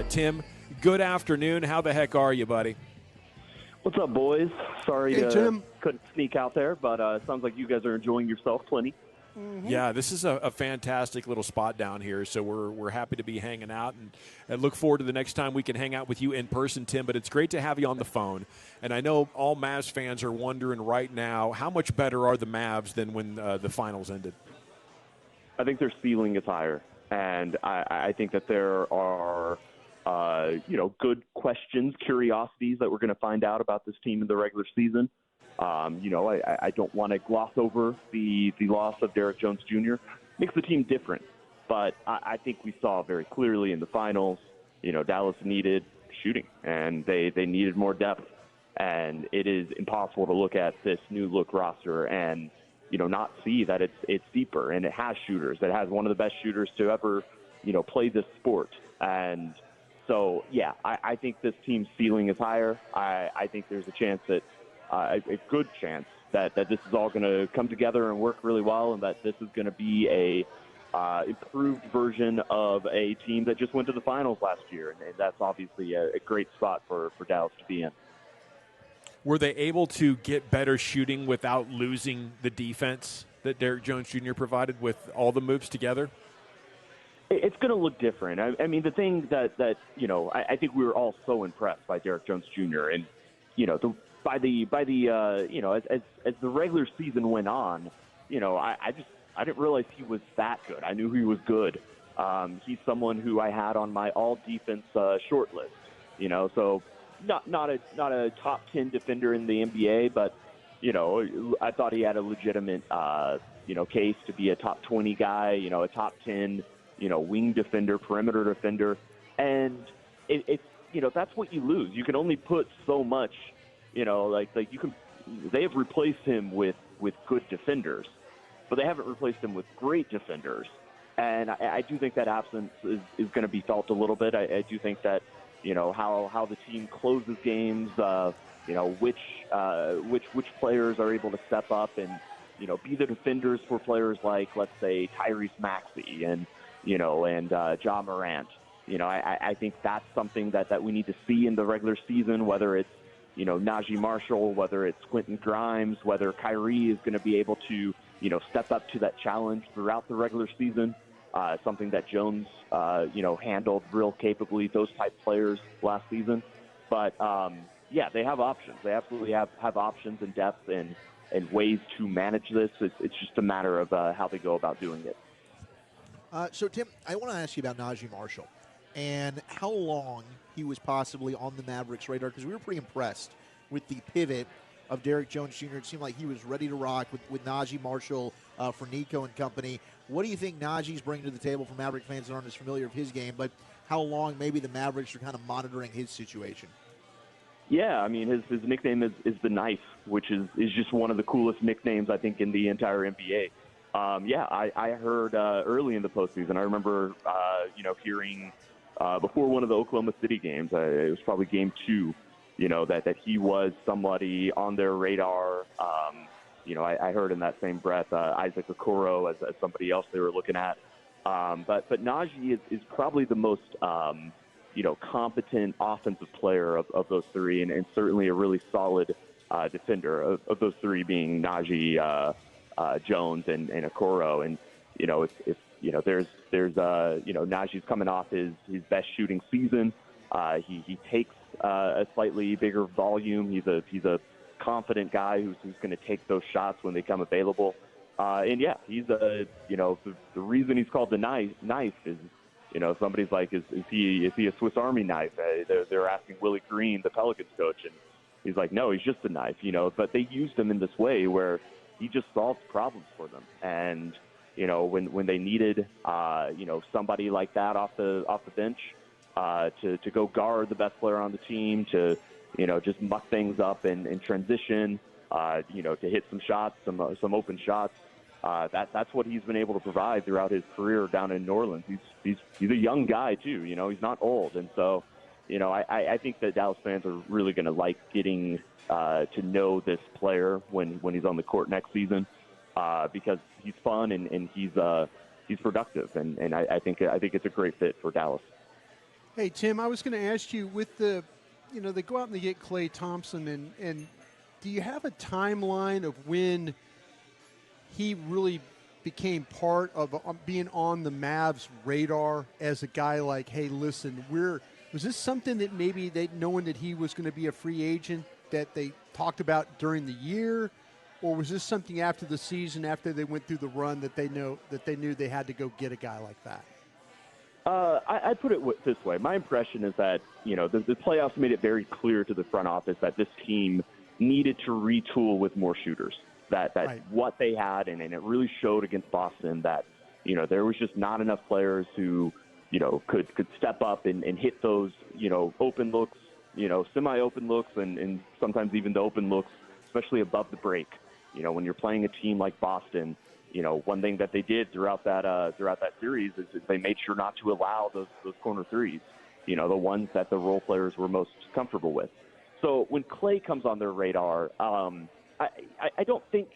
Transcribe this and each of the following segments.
Tim, good afternoon. How the heck are you, buddy? What's up, boys? Sorry Tim. couldn't sneak out there, but it sounds like you guys are enjoying yourself plenty. Mm-hmm. Yeah, this is a fantastic little spot down here, so we're happy to be hanging out and look forward to the next time we can hang out with you in person, Tim, but it's great to have you on the phone. And I know all Mavs fans are wondering right now, how much better are the Mavs than when the finals ended? I think their ceiling is higher, and I think that there are good questions, curiosities that we're going to find out about this team in the regular season. I don't want to gloss over the loss of Derrick Jones Jr. Makes the team different, but I think we saw very clearly in the finals, Dallas needed shooting, and they needed more depth, and it is impossible to look at this new look roster and not see that it's deeper, and it has shooters. It has one of the best shooters to ever play this sport, and so yeah, I think this team's ceiling is higher. I think there's a chance that. A good chance that this is all going to come together and work really well, and that this is going to be a improved version of a team that just went to the finals last year, and that's obviously a great spot for Dallas to be in. Were they able to get better shooting without losing the defense that Derrick Jones Jr. provided with all the moves together? It's going to look different. I mean, the thing that I think we were all so impressed by Derrick Jones Jr. and By the as the regular season went on, I didn't realize he was that good. I knew he was good. He's someone who I had on my all defense short list. So not a top 10 defender in the NBA, but I thought he had a legitimate case to be a top 20 guy. A top 10 wing defender, perimeter defender, and it's that's what you lose. You can only put so much. They have replaced him with good defenders, but they haven't replaced him with great defenders. And I do think that absence is going to be felt a little bit. I do think that, how the team closes games, which players are able to step up and, be the defenders for players like, let's say, Tyrese Maxey and Ja Morant. I think that's something that we need to see in the regular season, whether it's, Najee Marshall, whether it's Quentin Grimes, whether Kyrie is going to be able to, step up to that challenge throughout the regular season, something that Jones, handled real capably, those type players last season. But, they have options. They absolutely have options and depth and ways to manage this. It's just a matter of how they go about doing it. So, Tim, I want to ask you about Najee Marshall and how long he was possibly on the Mavericks' radar, because we were pretty impressed with the pivot of Derrick Jones Jr. It seemed like he was ready to rock with Najee Marshall for Nico and company. What do you think Najee's bringing to the table for Maverick fans that aren't as familiar with his game, but how long maybe the Mavericks are kind of monitoring his situation? Yeah, I mean, his nickname is the Knife, which is just one of the coolest nicknames, I think, in the entire NBA. I heard early in the postseason, I remember, hearing before one of the Oklahoma City games, it was probably game 2, that he was somebody on their radar. I heard in that same breath Isaac Okoro as somebody else they were looking at. But Najee is probably the most, competent offensive player of those three, and certainly a really solid defender of those three, being Najee, Jones, and Okoro. And, there's Najee's coming off his best shooting season. He takes a slightly bigger volume. He's a confident guy who's going to take those shots when they come available. He's the reason he's called the knife is, somebody's like, is he a Swiss Army knife? They're asking Willie Green, the Pelicans coach, and he's like, no, he's just a knife, but they used him in this way where he just solved problems for them. And, when they needed, somebody like that off the bench, to go guard the best player on the team, to, just muck things up and transition, to hit some shots, some open shots. That's what he's been able to provide throughout his career down in New Orleans. He's a young guy too, he's not old. And so, I think that Dallas fans are really going to like getting to know this player when he's on the court next season, because he's fun and he's productive. And I think it's a great fit for Dallas. Hey, Tim, I was going to ask you, with the, they go out and they get Klay Thompson, and do you have a timeline of when he really became part of being on the Mavs' radar as a guy like, hey, listen, was this something that maybe knowing that he was going to be a free agent that they talked about during the year, or was this something after the season, after they went through the run, that they knew they had to go get a guy like that? I put it this way. My impression is that, the playoffs made it very clear to the front office that this team needed to retool with more shooters, that right. What they had, and it really showed against Boston that, there was just not enough players who, could step up and hit those, open looks, semi-open looks, and sometimes even the open looks, especially above the break. When you're playing a team like Boston, one thing that they did throughout that series is they made sure not to allow those corner threes, the ones that the role players were most comfortable with. So when Klay comes on their radar, I don't think,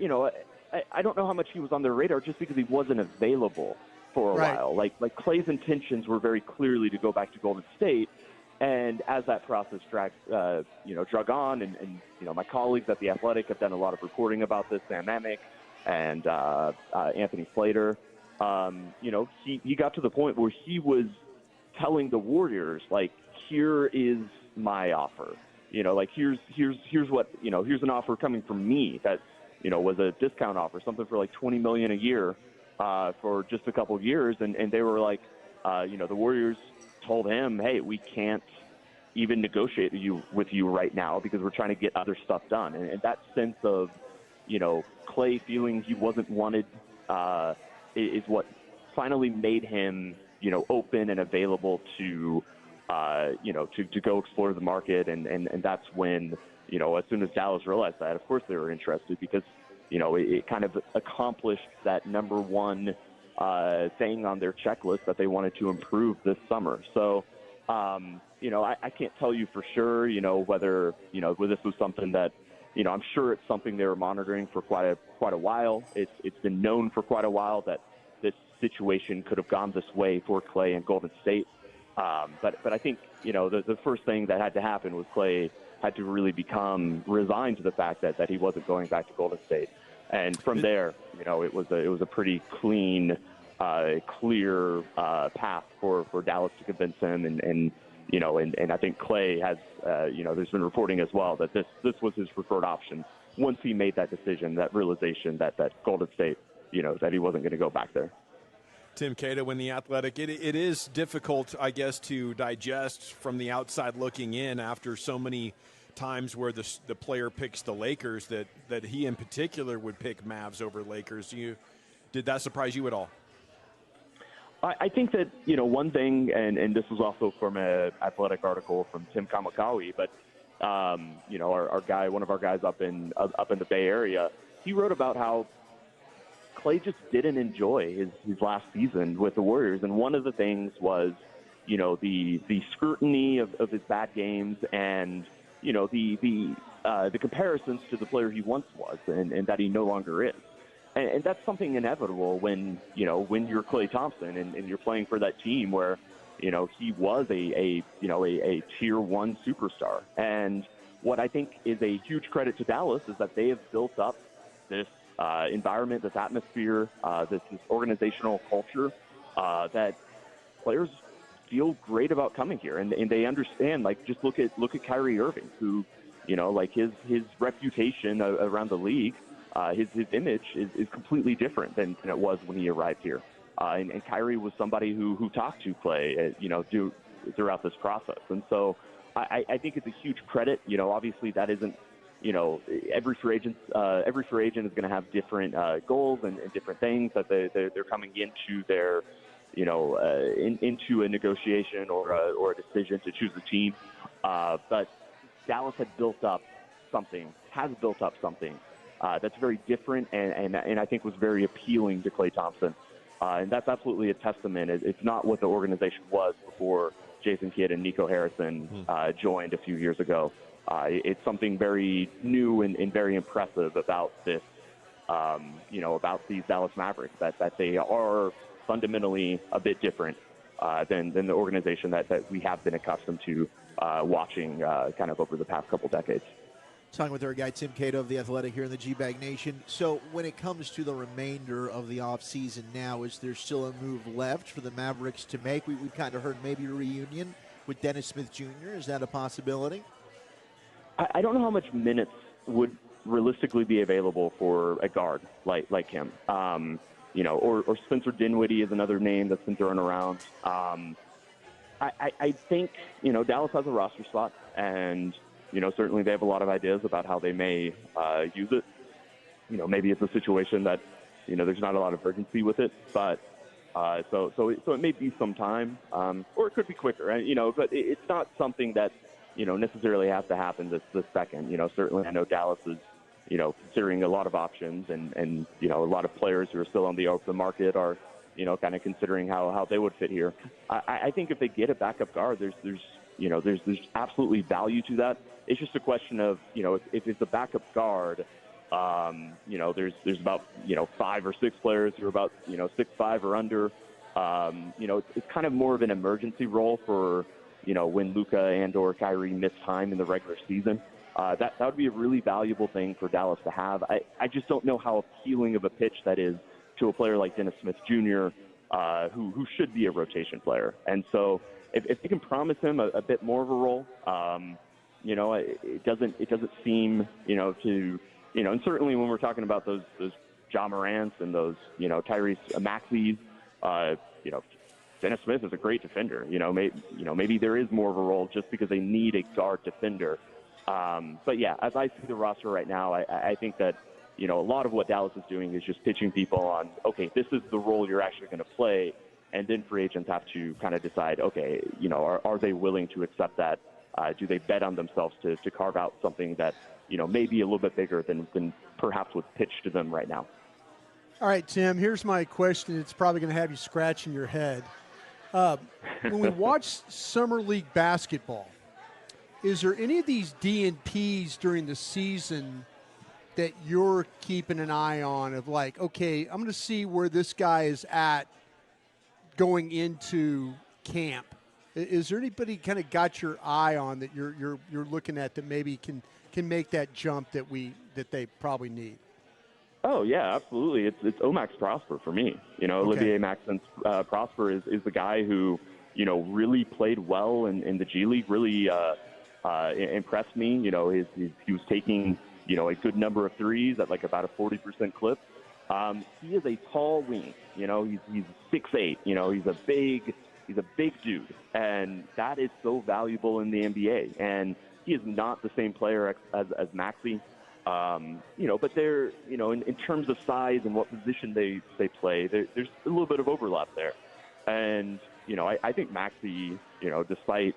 I don't know how much he was on their radar just because he wasn't available for a right. while. Like Klay's intentions were very clearly to go back to Golden State. And as that process drug on, and my colleagues at The Athletic have done a lot of reporting about this, Sam Amick and Anthony Slater, he got to the point where he was telling the Warriors, like, here is my offer. Here's what, here's an offer coming from me that, was a discount offer, something for like $20 million a year for just a couple of years. And they were like, the Warriors told him, hey, we can't even negotiate with you right now because we're trying to get other stuff done. And that sense of, Klay feeling he wasn't wanted is what finally made him, open and available to go explore the market. And that's when, as soon as Dallas realized that, of course they were interested because, it kind of accomplished that number one thing on their checklist that they wanted to improve this summer. So, I can't tell you for sure, whether this was something that, I'm sure it's something they were monitoring for quite a while. It's been known for quite a while that this situation could have gone this way for Klay and Golden State. But I think, the first thing that had to happen was Klay had to really become resigned to the fact that he wasn't going back to Golden State. And from there, it was a pretty clean, clear path for Dallas to convince him. And I think Klay has, there's been reporting as well that this was his preferred option once he made that decision, that realization that Golden State, that he wasn't going to go back there. Tim Cato in The Athletic. It is difficult, I guess, to digest from the outside looking in after so many times where the player picks the Lakers that he in particular would pick Mavs over Lakers. Did that surprise you at all? I think that, one thing, and this was also from an Athletic article from Tim Cato, but, our guy, one of our guys up in the Bay Area, he wrote about how Klay just didn't enjoy his last season with the Warriors. And one of the things was, the scrutiny of his bad games and, the comparisons to the player he once was and that he no longer is. And that's something inevitable when you're Klay Thompson and you're playing for that team where, he was a tier one superstar. And what I think is a huge credit to Dallas is that they have built up this environment, this atmosphere, this organizational culture that players feel great about coming here, and they understand. Like, just look at Kyrie Irving, who, his reputation around the league, his image is completely different than it was when he arrived here. And Kyrie was somebody who talked to Klay, throughout this process, and so I think it's a huge credit. Obviously that isn't. Every free agent is going to have different goals and different things that they're coming into their, into a negotiation or a decision to choose a team. But Dallas has built up something that's very different and I think was very appealing to Klay Thompson. And that's absolutely a testament. It's not what the organization was before Jason Kidd and Nico Harrison joined a few years ago. It's something very new and very impressive about this, about these Dallas Mavericks, that they are fundamentally a bit different than the organization that we have been accustomed to watching kind of over the past couple decades. Talking with our guy Tim Cato of The Athletic here in the GBag Nation. So when it comes to the remainder of the offseason now, is there still a move left for the Mavericks to make? We've kind of heard maybe a reunion with Dennis Smith Jr. Is that a possibility? I don't know how much minutes would realistically be available for a guard like him. Or Spencer Dinwiddie is another name that's been thrown around. I think, Dallas has a roster spot, and certainly they have a lot of ideas about how they may use it. Maybe it's a situation that, there's not a lot of urgency with it, but so it may be some time, or it could be quicker, but it's not something that, necessarily has to happen this second. Certainly I know Dallas is, considering a lot of options, and a lot of players who are still on the open market are, kind of considering how they would fit here. I think if they get a backup guard, there's absolutely value to that. It's just a question of, if it's a backup guard, there's about, 5 or 6 players who are about, 6'5" or under. It's kind of more of an emergency role for, when Luka and or Kyrie miss time in the regular season. That would be a really valuable thing for Dallas to have. I just don't know how appealing of a pitch that is to a player like Dennis Smith Jr., who should be a rotation player. And so if they can promise him a bit more of a role, it doesn't seem, and certainly when we're talking about those Ja Morants and those, Tyrese Maxey's, Dennis Smith is a great defender. Maybe there is more of a role just because they need a guard defender. But yeah, as I see the roster right now, I think that, a lot of what Dallas is doing is just pitching people on, okay, this is the role you're actually going to play. And then free agents have to kind of decide, okay, are they willing to accept that? Do they bet on themselves to carve out something that, may be a little bit bigger than perhaps what's pitched to them right now? All right, Tim, here's my question. It's probably going to have you scratching your head. When we watch Summer League basketball, is there any of these D&Ps during the season that you're keeping an eye on of like, okay, I'm going to see where this guy is at going into camp? Is there anybody kind of got your eye on that you're looking at that maybe can make that jump that they probably need? Oh yeah, absolutely. It's Omax Prosper for me. Okay. Olivier Maxence Prosper is the guy who really played well in the G League. Really impressed me. He was taking a good number of threes at like about a 40% clip. He is a tall wing. He's 6'8". He's a big dude, and that is so valuable in the NBA. And he is not the same player as Maxey. But they're, in terms of size and what position they play, there's a little bit of overlap there. And, I think Maxey, despite,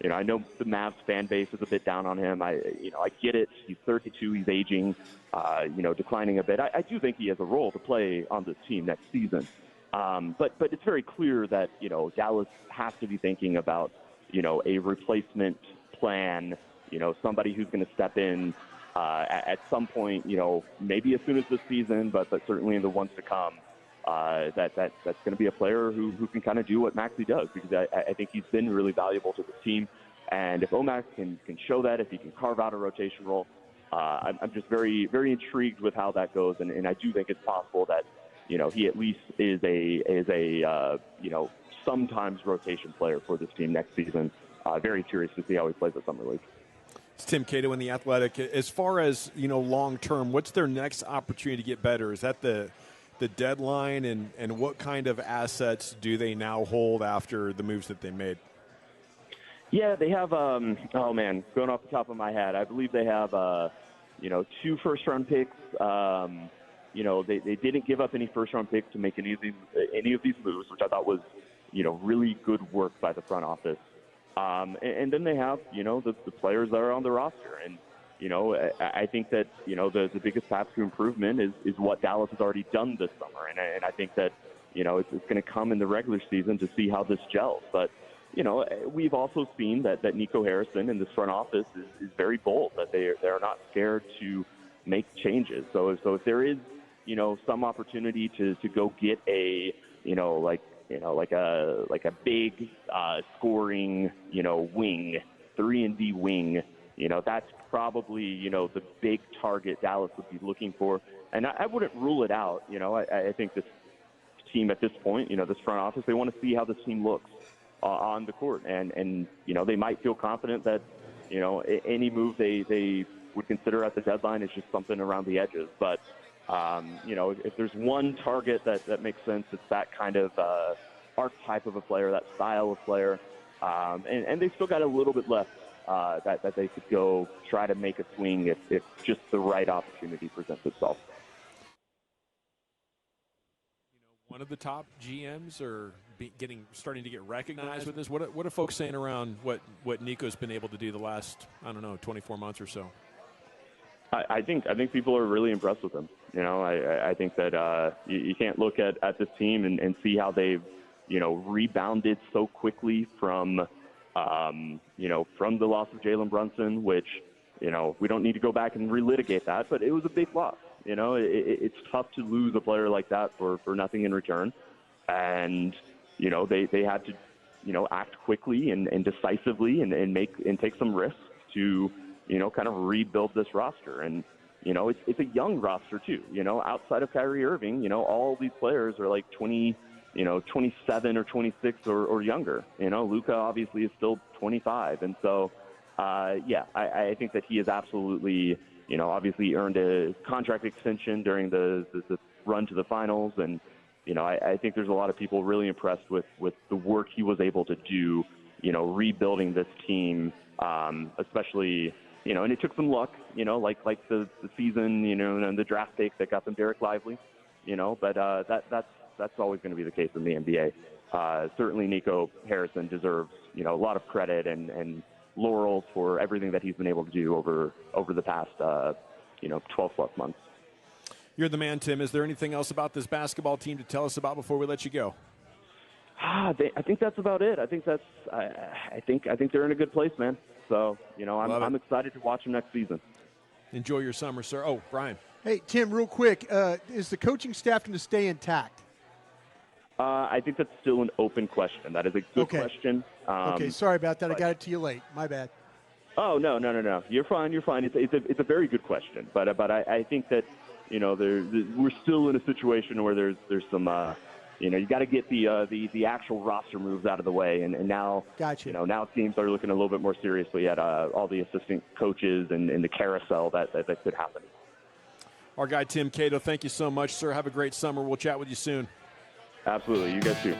I know the Mavs fan base is a bit down on him. I get it. He's 32. He's aging, declining a bit. I do think he has a role to play on this team next season. But it's very clear that, Dallas has to be thinking about, a replacement plan, somebody who's going to step in at some point, maybe as soon as this season, but certainly in the ones to come, that's going to be a player who can kind of do what Maxey does, because I think he's been really valuable to the team. And if Omax can show that, if he can carve out a rotation role, I'm just very, very intrigued with how that goes. And I do think it's possible that, he at least is a sometimes rotation player for this team next season. Very curious to see how he plays at Summer League. It's Tim Cato in The Athletic. As far as, long term, what's their next opportunity to get better? Is that the deadline, and what kind of assets do they now hold after the moves that they made? Yeah, they have, going off the top of my head, I believe they have, 2 first-round picks. They didn't give up any first-round picks to make any of these moves, which I thought was, really good work by the front office. And then they have, the players that are on the roster. And, I think that, the biggest path to improvement is what Dallas has already done this summer. And I think that, it's going to come in the regular season to see how this gels. But, we've also seen that Nico Harrison in this front office is very bold, that they're not scared to make changes. So if there is, some opportunity to go get a, like a big scoring, wing, 3-and-D wing. That's probably, the big target Dallas would be looking for. And I wouldn't rule it out. I think this team at this point, this front office, they want to see how this team looks on the court. And they might feel confident that, any move they would consider at the deadline is just something around the edges. But, if there's one target that makes sense, it's that kind of archetype of a player, that style of player. And they've still got a little bit left that they could go try to make a swing if just the right opportunity presents itself. One of the top GMs are starting to get recognized with this. What are folks saying around what Nico's been able to do the last, 24 months or so? I think people are really impressed with him. I think that you can't look at this team and see how they've rebounded so quickly from from the loss of Jalen Brunson, which we don't need to go back and relitigate that, but it was a big loss. It's tough to lose a player like that for nothing in return. And, they had to, act quickly and decisively and take some risks to, kind of rebuild this roster. And, it's a young roster too, outside of Kyrie Irving, all these players are like 27 or 26 or younger. Luka obviously is still 25. And so, I think that he is absolutely, obviously earned a contract extension during the run to the finals. And, I think there's a lot of people really impressed with the work he was able to do, rebuilding this team, especially, and it took some luck, like the season, and the draft pick that got them Derek Lively, but that's always going to be the case in the NBA. Certainly Nico Harrison deserves, a lot of credit and laurels for everything that he's been able to do over the past, 12-plus months. You're the man, Tim. Is there anything else about this basketball team to tell us about before we let you go? I think that's about it. I think they're in a good place, man. So, I'm excited to watch them next season. Enjoy your summer, sir. Oh, Brian. Hey, Tim, real quick, is the coaching staff going to stay intact? I think that's still an open question. That is a good question. Okay, sorry about that. I got it to you late. My bad. Oh, no. You're fine. It's a very good question. But I think that, we're still in a situation where there's some, you got to get the actual roster moves out of the way. And now, gotcha. Now teams are looking a little bit more seriously at all the assistant coaches and the carousel that could happen. Our guy, Tim Cato, thank you so much, sir. Have a great summer. We'll chat with you soon. Absolutely. You guys too.